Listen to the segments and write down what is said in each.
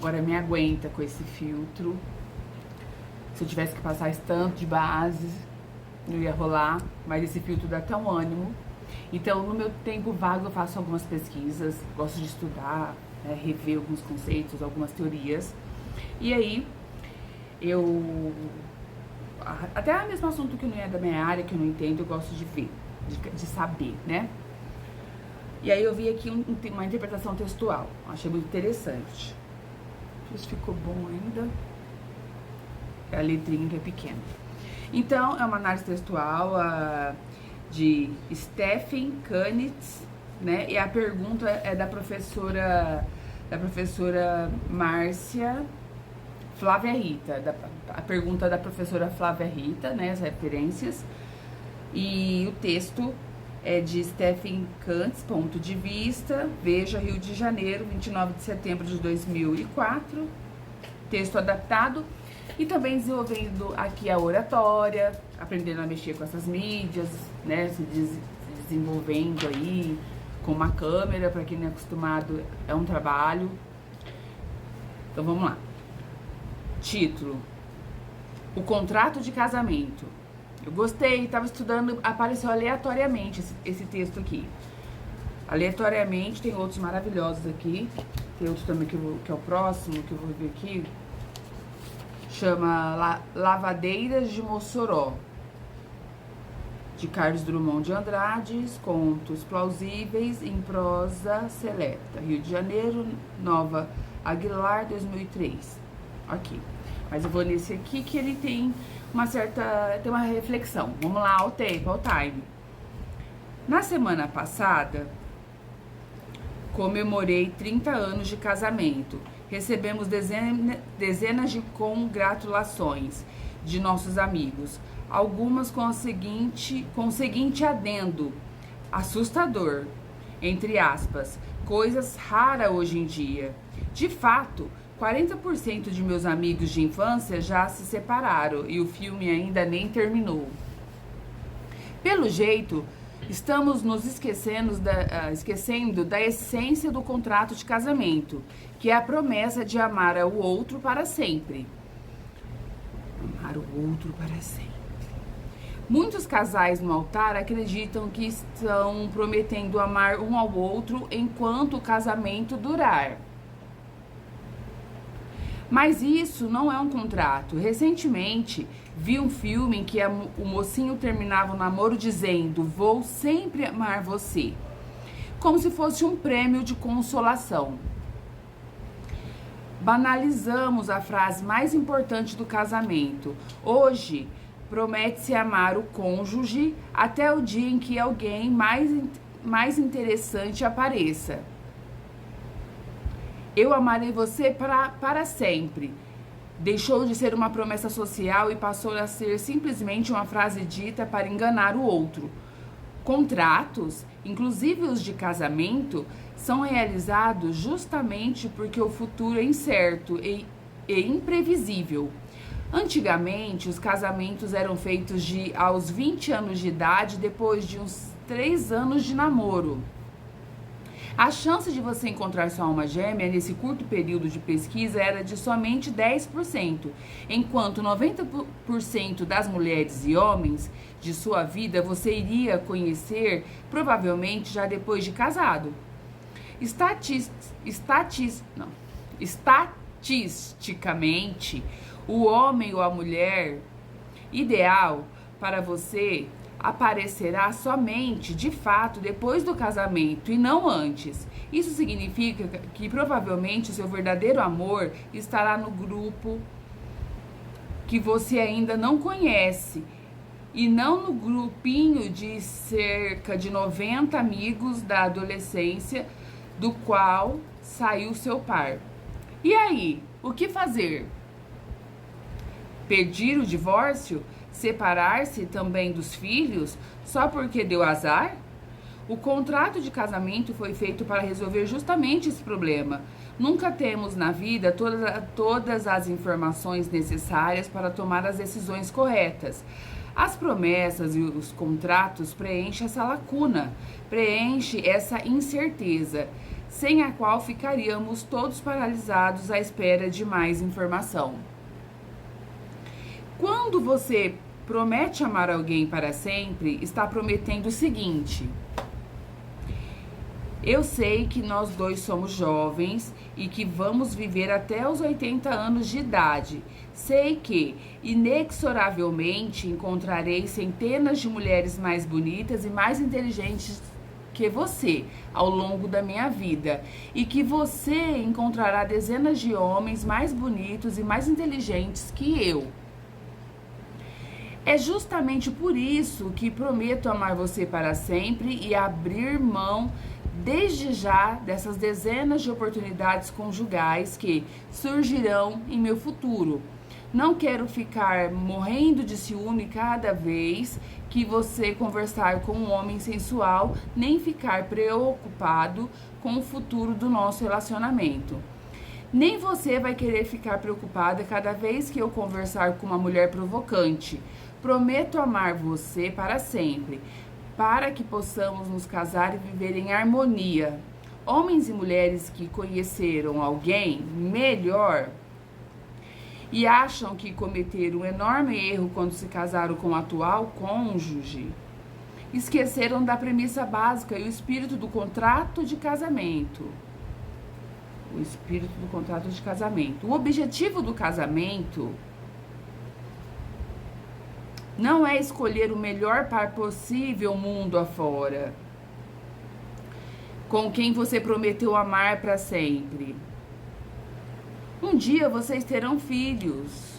Agora me aguenta com esse filtro. Se eu tivesse que passar esse tanto de base, não ia rolar. Mas esse filtro dá até um ânimo. Então, no meu tempo vago, eu faço algumas pesquisas. Gosto de estudar, né, rever alguns conceitos, algumas teorias. E aí, até o mesmo assunto que não é da minha área, que eu não entendo, eu gosto de ver, de saber, né? E aí eu vi aqui uma interpretação textual. Achei muito interessante. Não sei se ficou bom ainda. É a letrinha que é pequena. Então, é uma análise textual de Stephen Kanitz, né? E a pergunta é da professora Márcia Flávia Rita. A pergunta da professora Flávia Rita, né? As referências. E o texto é de Stephen Kantz, ponto de vista, Veja, Rio de Janeiro, 29 de setembro de 2004, texto adaptado, e também desenvolvendo aqui a oratória, aprendendo a mexer com essas mídias, né, se desenvolvendo aí com uma câmera, para quem não é acostumado, é um trabalho. Então vamos lá. Título: O Contrato de Casamento. Eu gostei, estava estudando, apareceu aleatoriamente esse texto aqui. Aleatoriamente, tem outros maravilhosos aqui. Tem outro também que é o próximo, que eu vou ver aqui. Chama Lavadeiras de Mossoró, de Carlos Drummond de Andrade, contos plausíveis em prosa seleta. Rio de Janeiro, Nova Aguilar, 2003. Aqui. Mas eu vou nesse aqui que ele tem tem uma reflexão. Vamos lá, ao time. Na semana passada, comemorei 30 anos de casamento. Recebemos dezenas de congratulações de nossos amigos. Algumas com o seguinte adendo, assustador, entre aspas, coisas raras hoje em dia. De fato, 40% de meus amigos de infância já se separaram e o filme ainda nem terminou. Pelo jeito, estamos nos esquecendo da essência do contrato de casamento, que é a promessa de amar o outro para sempre. Amar o outro para sempre. Muitos casais no altar acreditam que estão prometendo amar um ao outro enquanto o casamento durar. Mas isso não é um contrato. Recentemente, vi um filme em que o mocinho terminava o namoro dizendo: "Vou sempre amar você", como se fosse um prêmio de consolação. Banalizamos a frase mais importante do casamento. Hoje, promete-se amar o cônjuge até o dia em que alguém mais interessante apareça. Eu amarei você para sempre. Deixou de ser uma promessa social e passou a ser simplesmente uma frase dita para enganar o outro. Contratos, inclusive os de casamento, são realizados justamente porque o futuro é incerto e imprevisível. Antigamente, os casamentos eram feitos aos 20 anos de idade, depois de uns 3 anos de namoro. A chance de você encontrar sua alma gêmea nesse curto período de pesquisa era de somente 10%, enquanto 90% das mulheres e homens de sua vida você iria conhecer provavelmente já depois de casado. Estatisticamente, o homem ou a mulher ideal para você aparecerá somente, de fato, depois do casamento e não antes. Isso significa que provavelmente o seu verdadeiro amor estará no grupo que você ainda não conhece e não no grupinho de cerca de 90 amigos da adolescência do qual saiu seu par. E aí, o que fazer? Pedir o divórcio? Separar-se também dos filhos só porque deu azar? O contrato de casamento foi feito para resolver justamente esse problema. Nunca temos na vida todas as informações necessárias para tomar as decisões corretas. As promessas e os contratos preenchem essa lacuna, preenchem essa incerteza. sem a qual ficaríamos todos paralisados à espera de mais informação. Quando você promete amar alguém para sempre, está prometendo o seguinte: eu sei que nós dois somos jovens e que vamos viver até os 80 anos de idade. Sei que, inexoravelmente, encontrarei centenas de mulheres mais bonitas e mais inteligentes que você ao longo da minha vida, e que você encontrará dezenas de homens mais bonitos e mais inteligentes que eu. É justamente por isso que prometo amar você para sempre e abrir mão desde já dessas dezenas de oportunidades conjugais que surgirão em meu futuro. Não quero ficar morrendo de ciúme cada vez que você conversar com um homem sensual, nem ficar preocupado com o futuro do nosso relacionamento. Nem você vai querer ficar preocupada cada vez que eu conversar com uma mulher provocante. Prometo amar você para sempre, para que possamos nos casar e viver em harmonia. Homens e mulheres que conheceram alguém melhor e acham que cometeram um enorme erro quando se casaram com o atual cônjuge, esqueceram da premissa básica e o espírito do contrato de casamento. O espírito do contrato de casamento. O objetivo do casamento não é escolher o melhor par possível mundo afora, com quem você prometeu amar para sempre. Um dia vocês terão filhos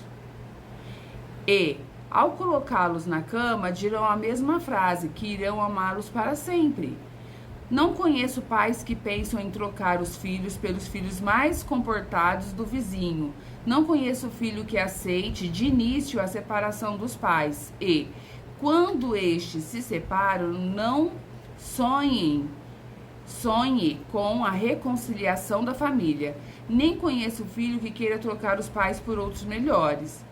e, ao colocá-los na cama, dirão a mesma frase, que irão amá-los para sempre. Não conheço pais que pensam em trocar os filhos pelos filhos mais comportados do vizinho. Não conheço filho que aceite de início a separação dos pais e, quando estes se separam, não sonhe com a reconciliação da família. Nem conheço filho que queira trocar os pais por outros melhores.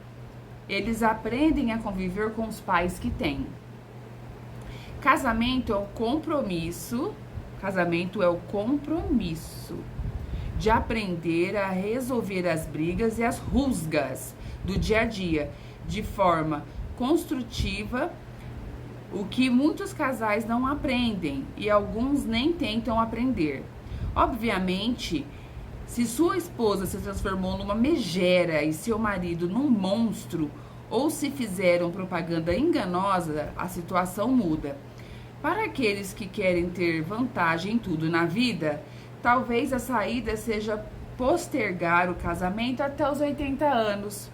Eles aprendem a conviver com os pais que têm. Casamento é o compromisso de aprender a resolver as brigas e as rusgas do dia a dia de forma construtiva, o que muitos casais não aprendem e alguns nem tentam aprender. Obviamente, se sua esposa se transformou numa megera e seu marido num monstro, ou se fizeram propaganda enganosa, a situação muda. Para aqueles que querem ter vantagem em tudo na vida, talvez a saída seja postergar o casamento até os 80 anos.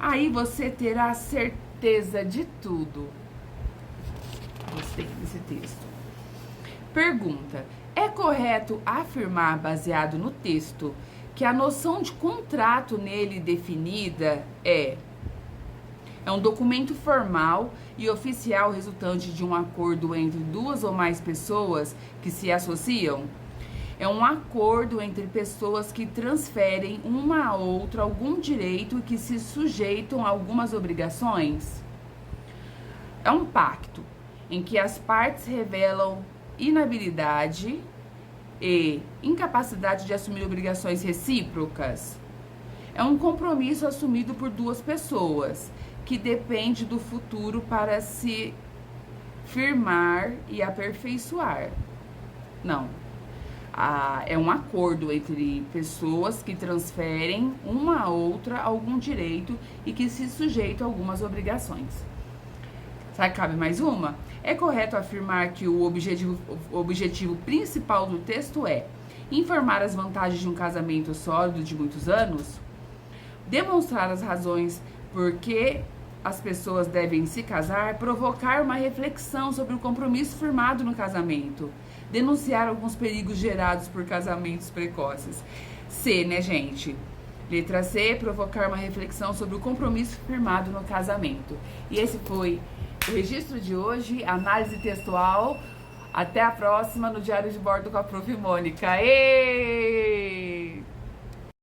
Aí você terá certeza de tudo. Gostei desse texto. Pergunta: é correto afirmar, baseado no texto, que a noção de contrato nele definida é um documento formal e oficial resultante de um acordo entre duas ou mais pessoas que se associam? É um acordo entre pessoas que transferem uma a outra algum direito e que se sujeitam a algumas obrigações? É um pacto em que as partes revelam inabilidade e incapacidade de assumir obrigações recíprocas? É um compromisso assumido por duas pessoas que depende do futuro para se firmar e aperfeiçoar. Não. É um acordo entre pessoas que transferem uma a outra algum direito e que se sujeitam a algumas obrigações. Sabe, cabe mais uma? É correto afirmar que o objetivo principal do texto é informar as vantagens de um casamento sólido de muitos anos? Demonstrar as razões por que as pessoas devem se casar, provocar uma reflexão sobre o compromisso firmado no casamento, denunciar alguns perigos gerados por casamentos precoces. C, né, gente? Letra C, provocar uma reflexão sobre o compromisso firmado no casamento. E esse foi o registro de hoje, análise textual. Até a próxima no Diário de Bordo com a Prof. Mônica. Êêêê!